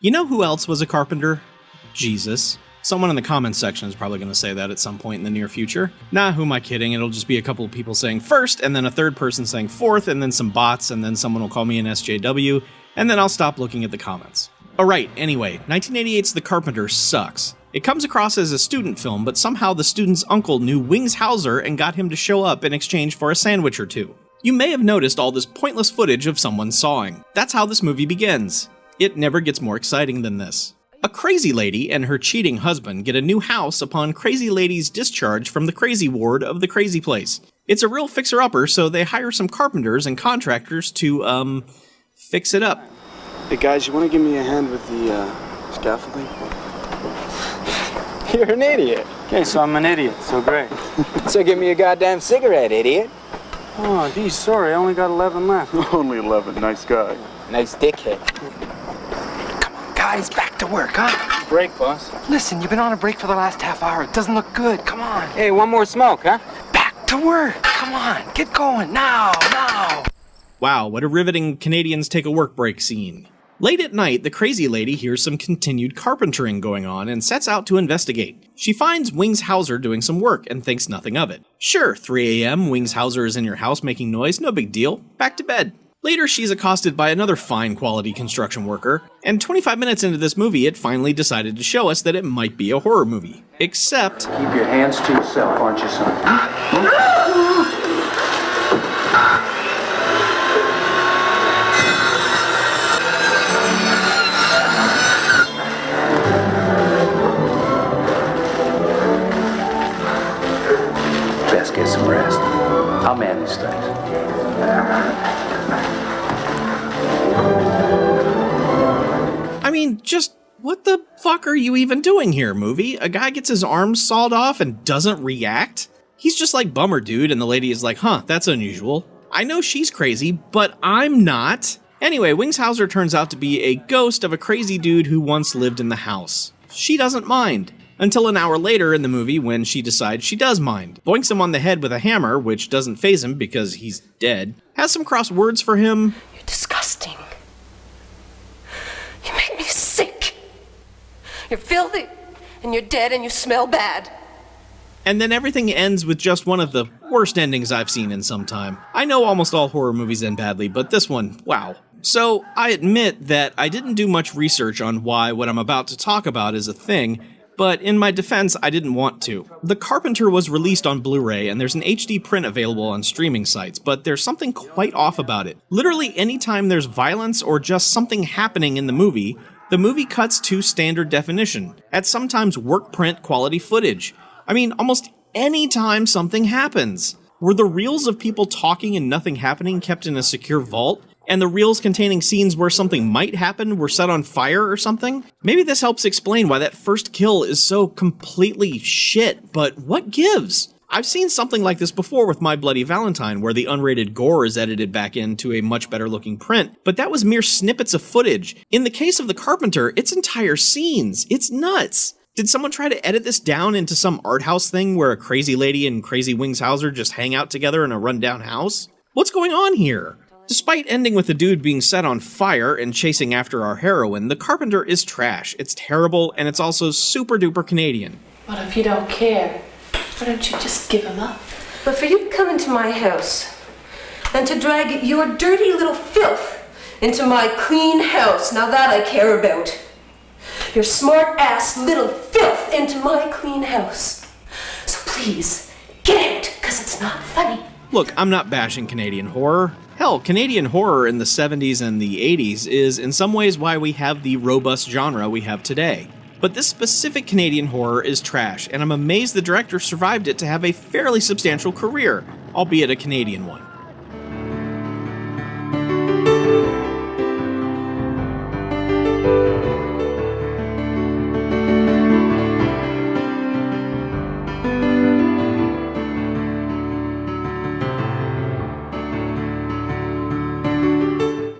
You know who else was a carpenter? Jesus. Someone in the comments section is probably going to say that at some point in the near future. Nah, who am I kidding? It'll just be a couple of people saying first, and then a third person saying fourth, and then some bots, and then someone will call me an SJW, and then I'll stop looking at the comments. Alright, anyway, 1988's The Carpenter sucks. It comes across as a student film, but somehow the student's uncle knew Wings Hauser and got him to show up in exchange for a sandwich or two. You may have noticed all this pointless footage of someone sawing. That's how this movie begins. It never gets more exciting than this. A crazy lady and her cheating husband get a new house upon crazy lady's discharge from the crazy ward of the crazy place. It's a real fixer-upper, so they hire some carpenters and contractors to, fix it up. Hey guys, you want to give me a hand with the, scaffolding? You're an idiot. Okay, so I'm an idiot, so great. So give me a goddamn cigarette, idiot. Oh, geez, sorry, I only got 11 left. Only 11, nice guy. Nice dickhead. Come on, guys, back to work, huh? Break, boss. Listen, you've been on a break for the last half hour. It doesn't look good. Come on. Hey, one more smoke, huh? Back to work. Come on, get going. Now. Wow, what a riveting Canadians take a work break scene. Late at night, the crazy lady hears some continued carpentering going on and sets out to investigate. She finds Wings Hauser doing some work and thinks nothing of it. Sure, 3 a.m., Wings Hauser is in your house making noise, no big deal. Back to bed. Later, she's accosted by another fine quality construction worker, and 25 minutes into this movie, it finally decided to show us that it might be a horror movie. Except... Keep your hands to yourself, aren't you, son? Best get some rest. I'll man these things. I mean, just what the fuck are you even doing here, movie? A guy gets his arms sawed off and doesn't react? He's just like, bummer dude, and the lady is like, huh, that's unusual. I know she's crazy, but I'm not. Anyway, Wings Hauser turns out to be a ghost of a crazy dude who once lived in the house. She doesn't mind. Until an hour later in the movie when she decides she does mind. Boinks him on the head with a hammer, which doesn't faze him because he's dead. Has some cross words for him. You're disgusting. You make me sick. You're filthy, and you're dead, and you smell bad. And then everything ends with just one of the worst endings I've seen in some time. I know almost all horror movies end badly, but this one, wow. So, I admit that I didn't do much research on why what I'm about to talk about is a thing, but in my defense, I didn't want to. The Carpenter was released on Blu-ray, and there's an HD print available on streaming sites, but there's something quite off about it. Literally anytime there's violence or just something happening in the movie cuts to standard definition, at sometimes work print quality footage. I mean, almost any time something happens. Were the reels of people talking and nothing happening kept in a secure vault? And the reels containing scenes where something might happen were set on fire or something? Maybe this helps explain why that first kill is so completely shit, but what gives? I've seen something like this before with My Bloody Valentine, where the unrated gore is edited back into a much better looking print, but that was mere snippets of footage. In the case of The Carpenter, it's entire scenes. It's nuts. Did someone try to edit this down into some art house thing where a crazy lady and crazy Wings Hauser just hang out together in a rundown house? What's going on here? Despite ending with the dude being set on fire and chasing after our heroine, The Carpenter is trash. It's terrible, and it's also super duper Canadian. Well, if you don't care, why don't you just give him up? But for you to come into my house and to drag your dirty little filth into my clean house, now that I care about. Your smart-ass little filth into my clean house. So please, get out, because it's not funny. Look, I'm not bashing Canadian horror. Hell, Canadian horror in the 70s and the 80s is in some ways why we have the robust genre we have today. But this specific Canadian horror is trash, and I'm amazed the director survived it to have a fairly substantial career, albeit a Canadian one.